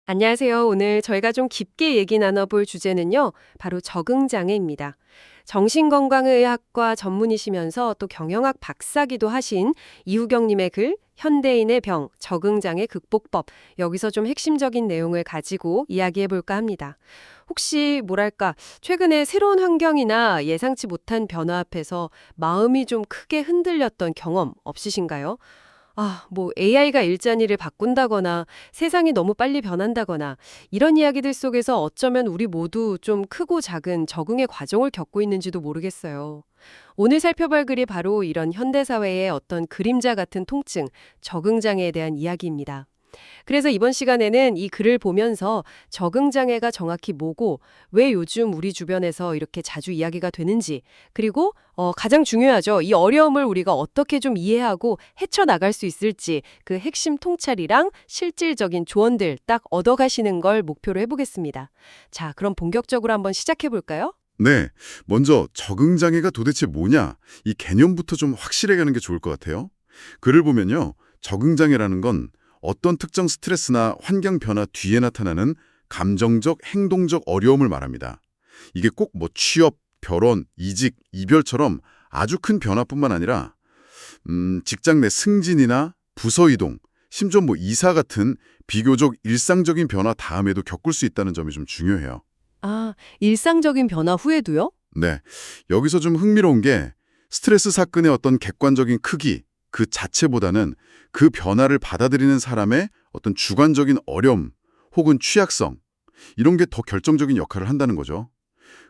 안녕하세요. 오늘 저희가 좀 깊게 얘기 나눠볼 주제는요, 바로 적응장애입니다. 정신건강의학과 전문이시면서 또 경영학 박사기도 하신 이후경님의 글, 현대인의 병, 적응장애 극복법, 여기서 좀 핵심적인 내용을 가지고 이야기해볼까 합니다. 혹시 뭐랄까, 최근에 새로운 환경이나 예상치 못한 변화 앞에서 마음이 좀 크게 흔들렸던 경험 없으신가요? 뭐 AI가 일자리를 바꾼다거나 세상이 너무 빨리 변한다거나 이런 이야기들 속에서 어쩌면 우리 모두 좀 크고 작은 적응의 과정을 겪고 있는지도 모르겠어요. 오늘 살펴볼 글이 바로 이런 현대사회의 어떤 그림자 같은 통증, 적응장애에 대한 이야기입니다. 그래서 이번 시간에는 이 글을 보면서 적응장애가 정확히 뭐고 왜 요즘 우리 주변에서 이렇게 자주 이야기가 되는지 그리고 가장 중요하죠. 이 어려움을 우리가 어떻게 좀 이해하고 헤쳐나갈 수 있을지 그 핵심 통찰이랑 실질적인 조언들 딱 얻어가시는 걸 목표로 해보겠습니다. 자, 그럼 본격적으로 한번 시작해볼까요? 네, 먼저 적응장애가 도대체 뭐냐? 이 개념부터 좀 확실하게 하는 게 좋을 것 같아요. 글을 보면요, 적응장애라는 건 어떤 특정 스트레스나 환경 변화 뒤에 나타나는 감정적, 행동적 어려움을 말합니다. 이게 꼭 뭐 취업, 결혼, 이직, 이별처럼 아주 큰 변화뿐만 아니라 직장 내 승진이나 부서 이동, 심지어 뭐 이사 같은 비교적 일상적인 변화 다음에도 겪을 수 있다는 점이 좀 중요해요. 일상적인 변화 후에도요? 네, 여기서 좀 흥미로운 게 스트레스 사건의 어떤 객관적인 크기, 그 자체보다는 그 변화를 받아들이는 사람의 어떤 주관적인 어려움 혹은 취약성, 이런 게 더 결정적인 역할을 한다는 거죠.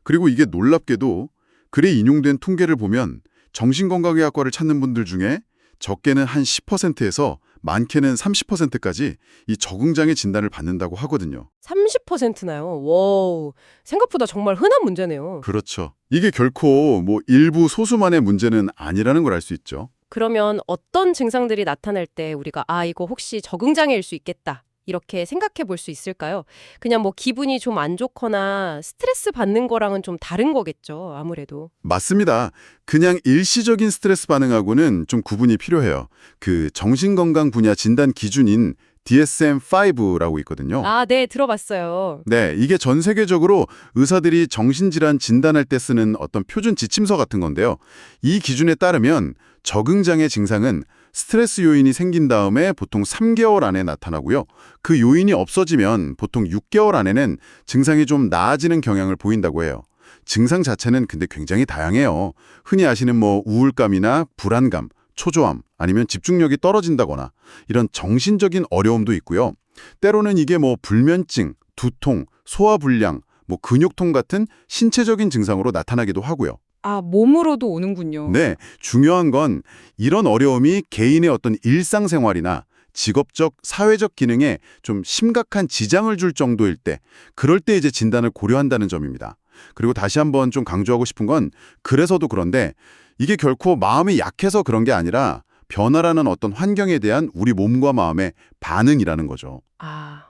그리고 이게 놀랍게도 글에 인용된 통계를 보면 정신건강의학과를 찾는 분들 중에 적게는 한 10%에서 많게는 30%까지 이 적응장애 진단을 받는다고 하거든요. 30%나요? 와우, 생각보다 정말 흔한 문제네요. 그렇죠. 이게 결코 뭐 일부 소수만의 문제는 아니라는 걸 알 수 있죠. 그러면 어떤 증상들이 나타날 때 우리가 이거 혹시 적응장애일 수 있겠다. 이렇게 생각해 볼 수 있을까요? 그냥 뭐 기분이 좀 안 좋거나 스트레스 받는 거랑은 좀 다른 거겠죠, 아무래도. 맞습니다. 그냥 일시적인 스트레스 반응하고는 좀 구분이 필요해요. 그 정신건강 분야 진단 기준인 DSM-5라고 있거든요. 네, 들어봤어요. 네, 이게 전 세계적으로 의사들이 정신질환 진단할 때 쓰는 어떤 표준 지침서 같은 건데요. 이 기준에 따르면 적응장애 증상은 스트레스 요인이 생긴 다음에 보통 3개월 안에 나타나고요. 그 요인이 없어지면 보통 6개월 안에는 증상이 좀 나아지는 경향을 보인다고 해요. 증상 자체는 근데 굉장히 다양해요. 흔히 아시는 뭐 우울감이나 불안감, 초조함, 아니면 집중력이 떨어진다거나 이런 정신적인 어려움도 있고요. 때로는 이게 뭐 불면증, 두통, 소화불량, 뭐 근육통 같은 신체적인 증상으로 나타나기도 하고요. 몸으로도 오는군요. 네, 중요한 건 이런 어려움이 개인의 어떤 일상생활이나 직업적, 사회적 기능에 좀 심각한 지장을 줄 정도일 때, 그럴 때 이제 진단을 고려한다는 점입니다. 그리고 다시 한번 좀 강조하고 싶은 건 그래서도 그런데 이게 결코 마음이 약해서 그런 게 아니라 변화라는 어떤 환경에 대한 우리 몸과 마음의 반응이라는 거죠.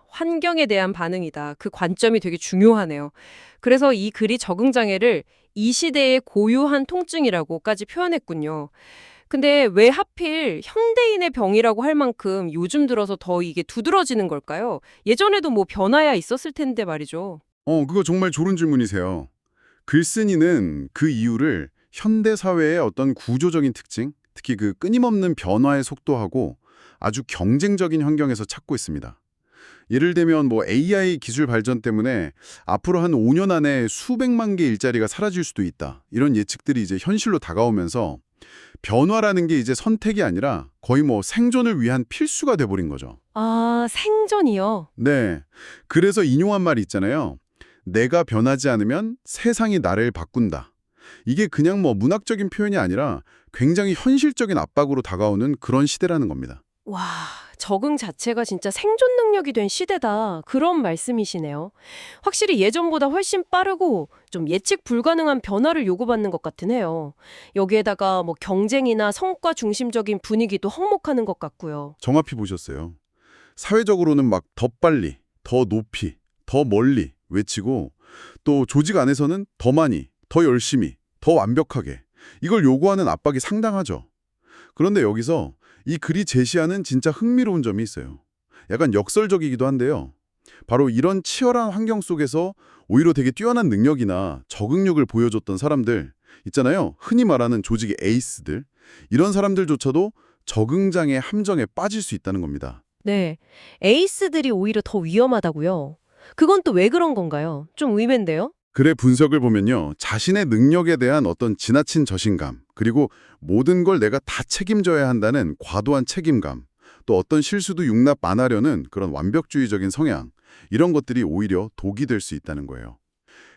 환경에 대한 반응이다. 그 관점이 되게 중요하네요. 그래서 이 글이 적응장애를 이 시대의 고유한 통증이라고까지 표현했군요. 근데 왜 하필 현대인의 병이라고 할 만큼 요즘 들어서 더 이게 두드러지는 걸까요? 예전에도 뭐 변화야 있었을 텐데 말이죠. 그거 정말 좋은 질문이세요. 글쓴이는 그 이유를 현대 사회의 어떤 구조적인 특징, 특히 그 끊임없는 변화의 속도하고 아주 경쟁적인 환경에서 찾고 있습니다. 예를 들면 뭐 AI 기술 발전 때문에 앞으로 한 5년 안에 수백만 개 일자리가 사라질 수도 있다. 이런 예측들이 이제 현실로 다가오면서 변화라는 게 이제 선택이 아니라 거의 뭐 생존을 위한 필수가 돼버린 거죠. 생존이요. 네. 그래서 인용한 말이 있잖아요. 내가 변하지 않으면 세상이 나를 바꾼다. 이게 그냥 뭐 문학적인 표현이 아니라 굉장히 현실적인 압박으로 다가오는 그런 시대라는 겁니다. 와, 적응 자체가 진짜 생존 능력이 된 시대다. 그런 말씀이시네요. 확실히 예전보다 훨씬 빠르고 좀 예측 불가능한 변화를 요구받는 것 같긴 해요. 여기에다가 뭐 경쟁이나 성과 중심적인 분위기도 한몫하는 것 같고요. 정확히 보셨어요. 사회적으로는 막 더 빨리, 더 높이, 더 멀리 외치고 또 조직 안에서는 더 많이, 더 열심히, 더 완벽하게 이걸 요구하는 압박이 상당하죠. 그런데 여기서 이 글이 제시하는 진짜 흥미로운 점이 있어요. 약간 역설적이기도 한데요. 바로 이런 치열한 환경 속에서 오히려 되게 뛰어난 능력이나 적응력을 보여줬던 사람들 있잖아요. 흔히 말하는 조직의 에이스들. 이런 사람들조차도 적응장애 함정에 빠질 수 있다는 겁니다. 네. 에이스들이 오히려 더 위험하다고요? 그건 또 왜 그런 건가요? 좀 의외인데요? 글의 분석을 보면요. 자신의 능력에 대한 어떤 지나친 자신감, 그리고 모든 걸 내가 다 책임져야 한다는 과도한 책임감, 또 어떤 실수도 용납 안 하려는 그런 완벽주의적인 성향, 이런 것들이 오히려 독이 될 수 있다는 거예요.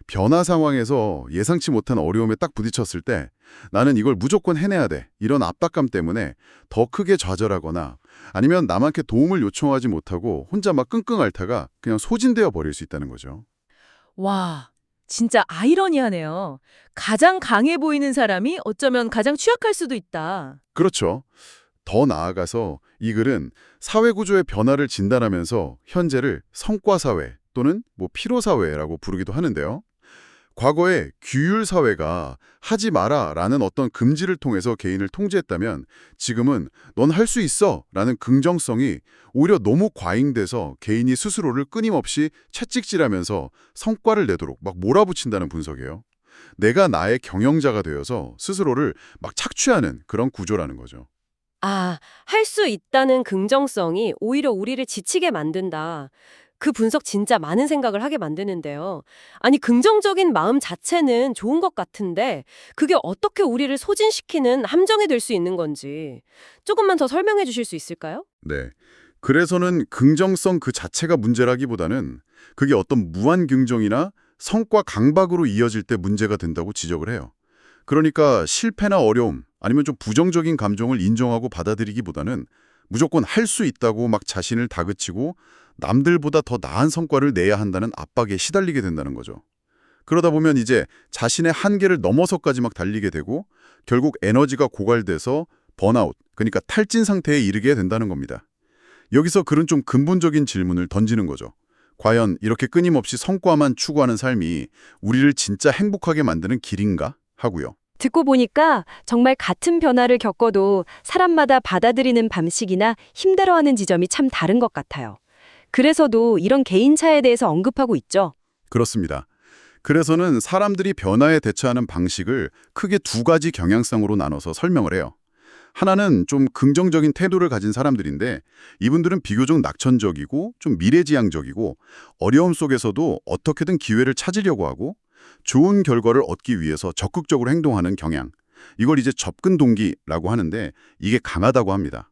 변화 상황에서 예상치 못한 어려움에 딱 부딪혔을 때 나는 이걸 무조건 해내야 돼. 이런 압박감 때문에 더 크게 좌절하거나 아니면 남한테 도움을 요청하지 못하고 혼자 막 끙끙 앓다가 그냥 소진되어 버릴 수 있다는 거죠. 와, 진짜 아이러니하네요. 가장 강해 보이는 사람이 어쩌면 가장 취약할 수도 있다. 그렇죠. 더 나아가서 이 글은 사회구조의 변화를 진단하면서 현재를 성과사회 또는 피로사회라고 부르기도 하는데요. 과거에 규율사회가 하지 마라 라는 어떤 금지를 통해서 개인을 통제했다면 지금은 넌 할 수 있어 라는 긍정성이 오히려 너무 과잉돼서 개인이 스스로를 끊임없이 채찍질하면서 성과를 내도록 막 몰아붙인다는 분석이에요. 내가 나의 경영자가 되어서 스스로를 막 착취하는 그런 구조라는 거죠. 아, 할 수 있다는 긍정성이 오히려 우리를 지치게 만든다. 그 분석 진짜 많은 생각을 하게 만드는데요. 아니, 긍정적인 마음 자체는 좋은 것 같은데 그게 어떻게 우리를 소진시키는 함정이 될 수 있는 건지 조금만 더 설명해 주실 수 있을까요? 네. 그래서는 긍정성 그 자체가 문제라기보다는 그게 어떤 무한 긍정이나 성과 강박으로 이어질 때 문제가 된다고 지적을 해요. 그러니까 실패나 어려움 아니면 좀 부정적인 감정을 인정하고 받아들이기보다는 무조건 할 수 있다고 막 자신을 다그치고 남들보다 더 나은 성과를 내야 한다는 압박에 시달리게 된다는 거죠. 그러다 보면 이제 자신의 한계를 넘어서까지 막 달리게 되고 결국 에너지가 고갈돼서 번아웃, 그러니까 탈진 상태에 이르게 된다는 겁니다. 여기서 글은 좀 근본적인 질문을 던지는 거죠. 과연 이렇게 끊임없이 성과만 추구하는 삶이 우리를 진짜 행복하게 만드는 길인가? 하고요. 듣고 보니까 정말 같은 변화를 겪어도 사람마다 받아들이는 방식이나 힘들어하는 지점이 참 다른 것 같아요. 그래서도 이런 개인차에 대해서 언급하고 있죠. 그렇습니다. 그래서는 사람들이 변화에 대처하는 방식을 크게 두 가지 경향성으로 나눠서 설명을 해요. 하나는 좀 긍정적인 태도를 가진 사람들인데 이분들은 비교적 낙천적이고 좀 미래지향적이고 어려움 속에서도 어떻게든 기회를 찾으려고 하고 좋은 결과를 얻기 위해서 적극적으로 행동하는 경향. 이걸 이제 접근 동기라고 하는데 이게 강하다고 합니다.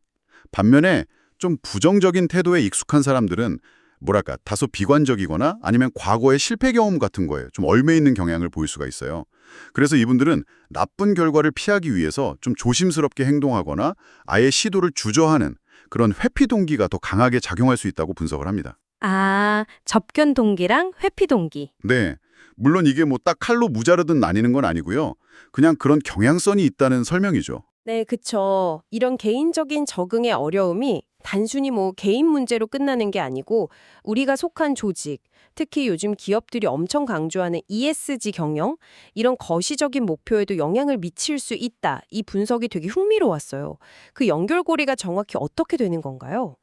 반면에 좀 부정적인 태도에 익숙한 사람들은 뭐랄까 다소 비관적이거나 아니면 과거의 실패 경험 같은 거에 좀 얽매 있는 경향을 보일 수가 있어요. 그래서 이분들은 나쁜 결과를 피하기 위해서 좀 조심스럽게 행동하거나 아예 시도를 주저하는 그런 회피 동기가 더 강하게 작용할 수 있다고 분석을 합니다. 아, 접견 동기랑 회피 동기. 네. 물론 이게 딱 칼로 무자르듯 나뉘는 건 아니고요. 그냥 그런 경향성이 있다는 설명이죠. 네, 그쵸. 이런 개인적인 적응의 어려움이 단순히 개인 문제로 끝나는 게 아니고 우리가 속한 조직, 특히 요즘 기업들이 엄청 강조하는 ESG 경영, 이런 거시적인 목표에도 영향을 미칠 수 있다. 이 분석이 되게 흥미로웠어요. 그 연결고리가 정확히 어떻게 되는 건가요?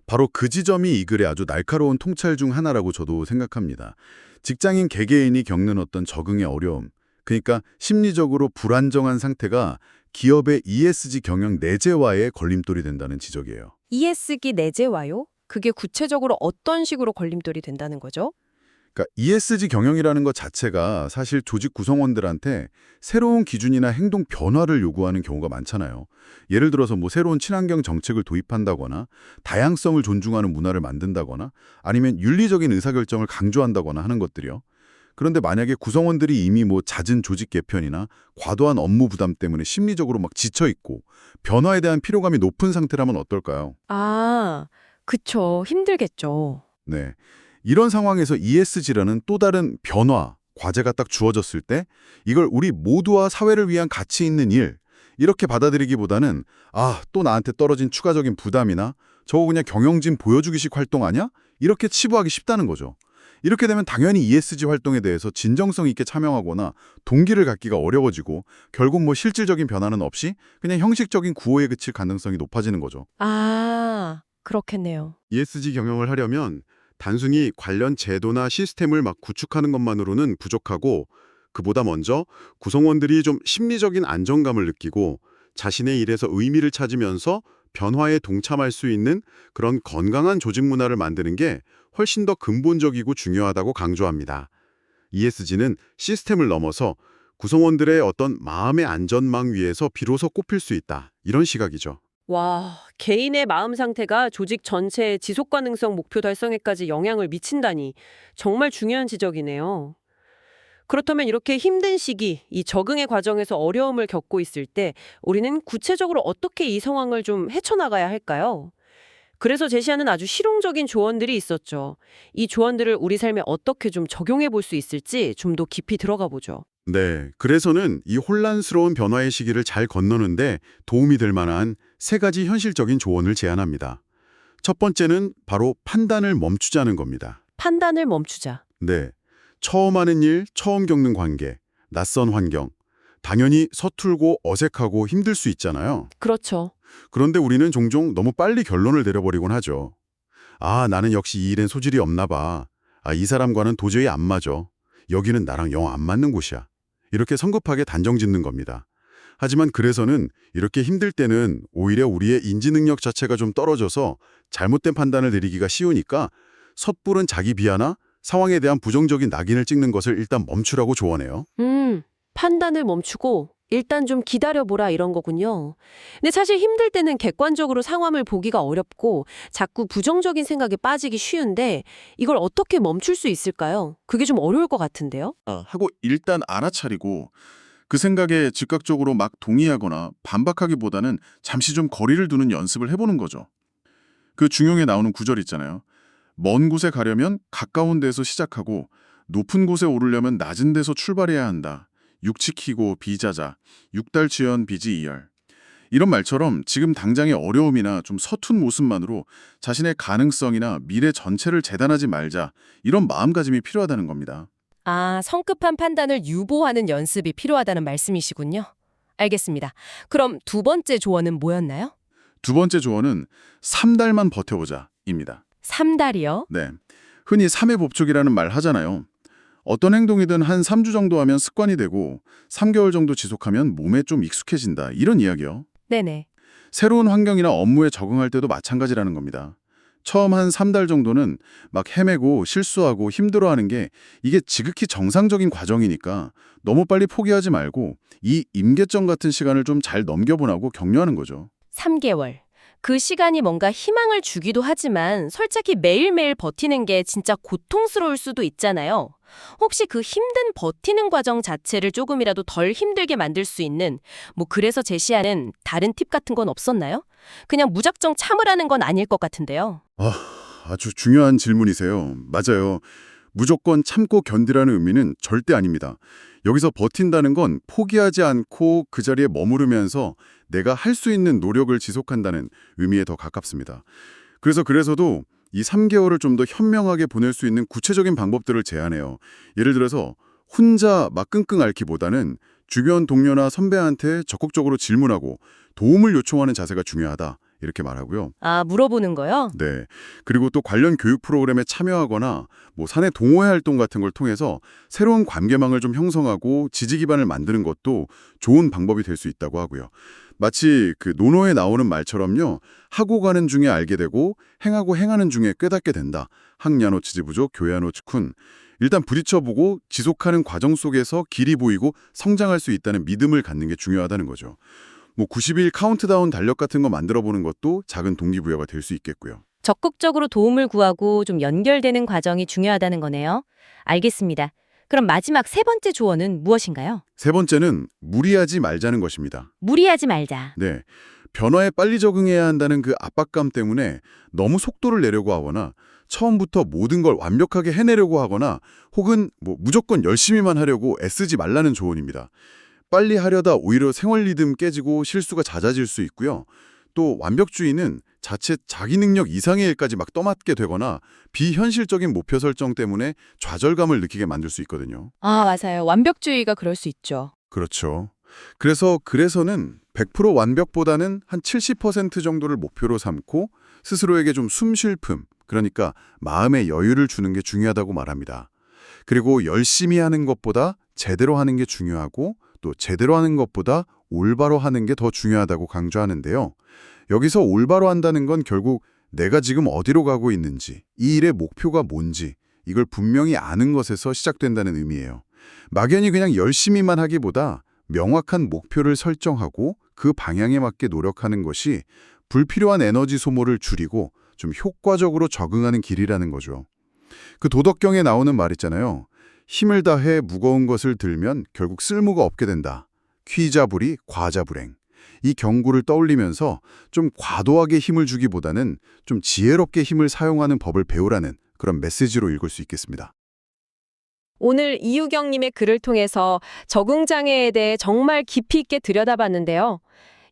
바로 그 지점이 이 글의 아주 날카로운 통찰 중 하나라고 저도 생각합니다. 직장인 개개인이 겪는 어떤 적응의 어려움, 그러니까 심리적으로 불안정한 상태가 기업의 ESG 경영 내재화에 걸림돌이 된다는 지적이에요. ESG 내재화요? 그게 구체적으로 어떤 식으로 걸림돌이 된다는 거죠? 그러니까 ESG 경영이라는 것 자체가 사실 조직 구성원들한테 새로운 기준이나 행동 변화를 요구하는 경우가 많잖아요. 예를 들어서 새로운 친환경 정책을 도입한다거나 다양성을 존중하는 문화를 만든다거나 아니면 윤리적인 의사결정을 강조한다거나 하는 것들이요. 그런데 만약에 구성원들이 이미 잦은 조직 개편이나 과도한 업무 부담 때문에 심리적으로 막 지쳐있고 변화에 대한 피로감이 높은 상태라면 어떨까요? 아, 그쵸. 힘들겠죠. 네. 이런 상황에서 ESG라는 또 다른 변화, 과제가 딱 주어졌을 때 이걸 우리 모두와 사회를 위한 가치 있는 일, 이렇게 받아들이기보다는 또 나한테 떨어진 추가적인 부담이나 저거 그냥 경영진 보여주기식 활동 아니야? 이렇게 치부하기 쉽다는 거죠. 이렇게 되면 당연히 ESG 활동에 대해서 진정성 있게 참여하거나 동기를 갖기가 어려워지고 결국 실질적인 변화는 없이 그냥 형식적인 구호에 그칠 가능성이 높아지는 거죠. 아, 그렇겠네요. ESG 경영을 하려면 단순히 관련 제도나 시스템을 막 구축하는 것만으로는 부족하고 그보다 먼저 구성원들이 좀 심리적인 안정감을 느끼고 자신의 일에서 의미를 찾으면서 변화에 동참할 수 있는 그런 건강한 조직 문화를 만드는 게 훨씬 더 근본적이고 중요하다고 강조합니다. ESG는 시스템을 넘어서 구성원들의 어떤 마음의 안전망 위에서 비로소 꼽힐 수 있다. 이런 시각이죠. 와, 개인의 마음 상태가 조직 전체의 지속 가능성 목표 달성에까지 영향을 미친다니 정말 중요한 지적이네요. 그렇다면 이렇게 힘든 시기, 이 적응의 과정에서 어려움을 겪고 있을 때 우리는 구체적으로 어떻게 이 상황을 좀 헤쳐나가야 할까요? 그래서 제시하는 아주 실용적인 조언들이 있었죠. 이 조언들을 우리 삶에 어떻게 좀 적용해 볼 수 있을지 좀 더 깊이 들어가 보죠. 네, 그래서는 이 혼란스러운 변화의 시기를 잘 건너는데 도움이 될 만한 3가지 현실적인 조언을 제안합니다. 첫 번째는 바로 판단을 멈추자는 겁니다. 판단을 멈추자. 네, 처음 하는 일, 처음 겪는 관계, 낯선 환경, 당연히 서툴고 어색하고 힘들 수 있잖아요. 그렇죠. 그런데 우리는 종종 너무 빨리 결론을 내려버리곤 하죠. 아, 나는 역시 이 일엔 소질이 없나 봐. 아, 이 사람과는 도저히 안 맞아. 여기는 나랑 영 안 맞는 곳이야. 이렇게 성급하게 단정짓는 겁니다. 하지만 그래서는 이렇게 힘들 때는 오히려 우리의 인지 능력 자체가 좀 떨어져서 잘못된 판단을 내리기가 쉬우니까 섣부른 자기 비하나 상황에 대한 부정적인 낙인을 찍는 것을 일단 멈추라고 조언해요. 판단을 멈추고 일단 좀 기다려보라 이런 거군요. 근데 사실 힘들 때는 객관적으로 상황을 보기가 어렵고 자꾸 부정적인 생각에 빠지기 쉬운데 이걸 어떻게 멈출 수 있을까요? 그게 좀 어려울 것 같은데요? 하고 일단 알아차리고 그 생각에 즉각적으로 막 동의하거나 반박하기보다는 잠시 좀 거리를 두는 연습을 해보는 거죠. 그 중용에 나오는 구절 있잖아요. 먼 곳에 가려면 가까운 데서 시작하고 높은 곳에 오르려면 낮은 데서 출발해야 한다. 육치키고 비자자, 육달치연 비지이열. 이런 말처럼 지금 당장의 어려움이나 좀 서툰 모습만으로 자신의 가능성이나 미래 전체를 재단하지 말자. 이런 마음가짐이 필요하다는 겁니다. 아, 성급한 판단을 유보하는 연습이 필요하다는 말씀이시군요. 알겠습니다. 그럼 두 번째 조언은 뭐였나요? 두 번째 조언은 3달만 버텨보자입니다. 3달이요? 네, 흔히 3의 법칙이라는 말 하잖아요. 어떤 행동이든 한 3주 정도 하면 습관이 되고 3개월 정도 지속하면 몸에 좀 익숙해진다. 이런 이야기요. 네네. 새로운 환경이나 업무에 적응할 때도 마찬가지라는 겁니다. 처음 한 3달 정도는 막 헤매고 실수하고 힘들어하는 게 이게 지극히 정상적인 과정이니까 너무 빨리 포기하지 말고 이 임계점 같은 시간을 좀 잘 넘겨보라고 격려하는 거죠. 3개월. 그 시간이 뭔가 희망을 주기도 하지만 솔직히 매일매일 버티는 게 진짜 고통스러울 수도 있잖아요. 혹시 그 힘든 버티는 과정 자체를 조금이라도 덜 힘들게 만들 수 있는 그래서 제시하는 다른 팁 같은 건 없었나요? 그냥 무작정 참으라는 건 아닐 것 같은데요. 아주 중요한 질문이세요. 맞아요. 무조건 참고 견디라는 의미는 절대 아닙니다. 여기서 버틴다는 건 포기하지 않고 그 자리에 머무르면서 내가 할 수 있는 노력을 지속한다는 의미에 더 가깝습니다. 그래서도 이 3개월을 좀 더 현명하게 보낼 수 있는 구체적인 방법들을 제안해요. 예를 들어서 혼자 막 끙끙 앓기보다는 주변 동료나 선배한테 적극적으로 질문하고 도움을 요청하는 자세가 중요하다. 이렇게 말하고요. 아, 물어보는 거요? 네. 그리고 또 관련 교육 프로그램에 참여하거나 사내 동호회 활동 같은 걸 통해서 새로운 관계망을 좀 형성하고 지지 기반을 만드는 것도 좋은 방법이 될 수 있다고 하고요. 마치 그 논어에 나오는 말처럼요. 하고 가는 중에 알게 되고 행하고 행하는 중에 깨닫게 된다. 학야노 치지부족 교야노 치쿤. 일단 부딪혀보고 지속하는 과정 속에서 길이 보이고 성장할 수 있다는 믿음을 갖는 게 중요하다는 거죠. 90일 카운트다운 달력 같은 거 만들어보는 것도 작은 동기부여가 될 수 있겠고요. 적극적으로 도움을 구하고 좀 연결되는 과정이 중요하다는 거네요. 알겠습니다. 그럼 마지막 세 번째 조언은 무엇인가요? 세 번째는 무리하지 말자는 것입니다. 무리하지 말자. 네, 변화에 빨리 적응해야 한다는 그 압박감 때문에 너무 속도를 내려고 하거나 처음부터 모든 걸 완벽하게 해내려고 하거나 혹은 무조건 열심히만 하려고 애쓰지 말라는 조언입니다. 빨리 하려다 오히려 생활 리듬 깨지고 실수가 잦아질 수 있고요. 또 완벽주의는 자칫 자기 능력 이상의 일까지 막 떠맡게 되거나 비현실적인 목표 설정 때문에 좌절감을 느끼게 만들 수 있거든요. 아, 맞아요. 완벽주의가 그럴 수 있죠. 그렇죠. 그래서는 100% 완벽보다는 한 70% 정도를 목표로 삼고 스스로에게 좀 숨 쉴 틈, 그러니까 마음의 여유를 주는 게 중요하다고 말합니다. 그리고 열심히 하는 것보다 제대로 하는 게 중요하고 또 제대로 하는 것보다 올바로 하는 게 더 중요하다고 강조하는데요. 여기서 올바로 한다는 건 결국 내가 지금 어디로 가고 있는지, 이 일의 목표가 뭔지 이걸 분명히 아는 것에서 시작된다는 의미예요. 막연히 그냥 열심히만 하기보다 명확한 목표를 설정하고 그 방향에 맞게 노력하는 것이 불필요한 에너지 소모를 줄이고 좀 효과적으로 적응하는 길이라는 거죠. 그 도덕경에 나오는 말 있잖아요. 힘을 다해 무거운 것을 들면 결국 쓸모가 없게 된다. 퀴자부리 과자불행. 이 경구를 떠올리면서 좀 과도하게 힘을 주기보다는 좀 지혜롭게 힘을 사용하는 법을 배우라는 그런 메시지로 읽을 수 있겠습니다. 오늘 이유경님의 글을 통해서 적응장애에 대해 정말 깊이 있게 들여다봤는데요.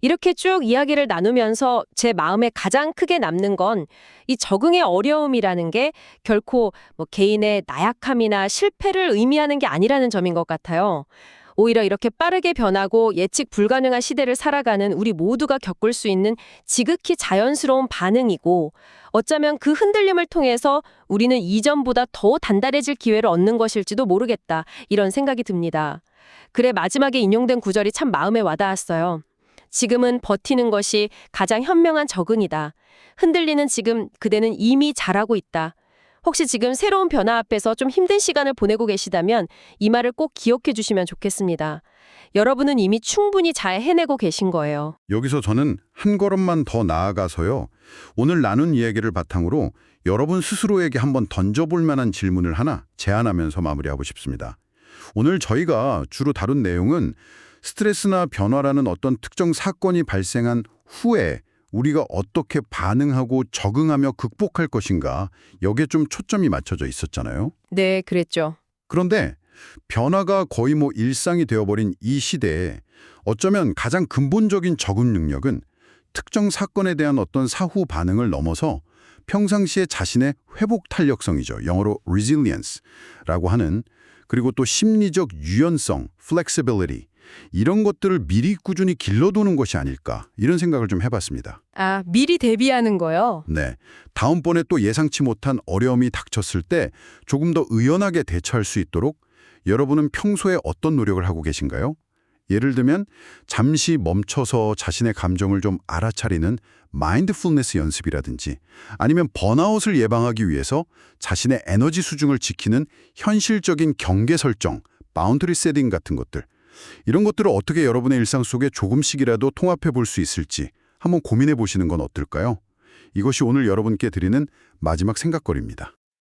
이렇게 쭉 이야기를 나누면서 제 마음에 가장 크게 남는 건 이 적응의 어려움이라는 게 결코 개인의 나약함이나 실패를 의미하는 게 아니라는 점인 것 같아요. 오히려 이렇게 빠르게 변하고 예측 불가능한 시대를 살아가는 우리 모두가 겪을 수 있는 지극히 자연스러운 반응이고 어쩌면 그 흔들림을 통해서 우리는 이전보다 더 단단해질 기회를 얻는 것일지도 모르겠다 이런 생각이 듭니다. 글의 마지막에 인용된 구절이 참 마음에 와닿았어요. 지금은 버티는 것이 가장 현명한 적응이다. 흔들리는 지금 그대는 이미 잘하고 있다. 혹시 지금 새로운 변화 앞에서 좀 힘든 시간을 보내고 계시다면 이 말을 꼭 기억해 주시면 좋겠습니다. 여러분은 이미 충분히 잘 해내고 계신 거예요. 여기서 저는 한 걸음만 더 나아가서요. 오늘 나눈 이야기를 바탕으로 여러분 스스로에게 한번 던져볼 만한 질문을 하나 제안하면서 마무리하고 싶습니다. 오늘 저희가 주로 다룬 내용은 스트레스나 변화라는 어떤 특정 사건이 발생한 후에 우리가 어떻게 반응하고 적응하며 극복할 것인가 여기에 좀 초점이 맞춰져 있었잖아요. 네, 그랬죠. 그런데 변화가 거의 일상이 되어버린 이 시대에 어쩌면 가장 근본적인 적응 능력은 특정 사건에 대한 어떤 사후 반응을 넘어서 평상시에 자신의 회복 탄력성이죠. 영어로 resilience라고 하는 그리고 또 심리적 유연성, flexibility 이런 것들을 미리 꾸준히 길러두는 것이 아닐까 이런 생각을 좀 해봤습니다. 아, 미리 대비하는 거요? 네, 다음번에 또 예상치 못한 어려움이 닥쳤을 때 조금 더 의연하게 대처할 수 있도록 여러분은 평소에 어떤 노력을 하고 계신가요? 예를 들면 잠시 멈춰서 자신의 감정을 좀 알아차리는 마인드풀니스 연습이라든지 아니면 번아웃을 예방하기 위해서 자신의 에너지 수준을 지키는 현실적인 경계 설정, 바운더리 세팅 같은 것들 이런 것들을 어떻게 여러분의 일상 속에 조금씩이라도 통합해 볼 수 있을지 한번 고민해 보시는 건 어떨까요? 이것이 오늘 여러분께 드리는 마지막 생각거리입니다.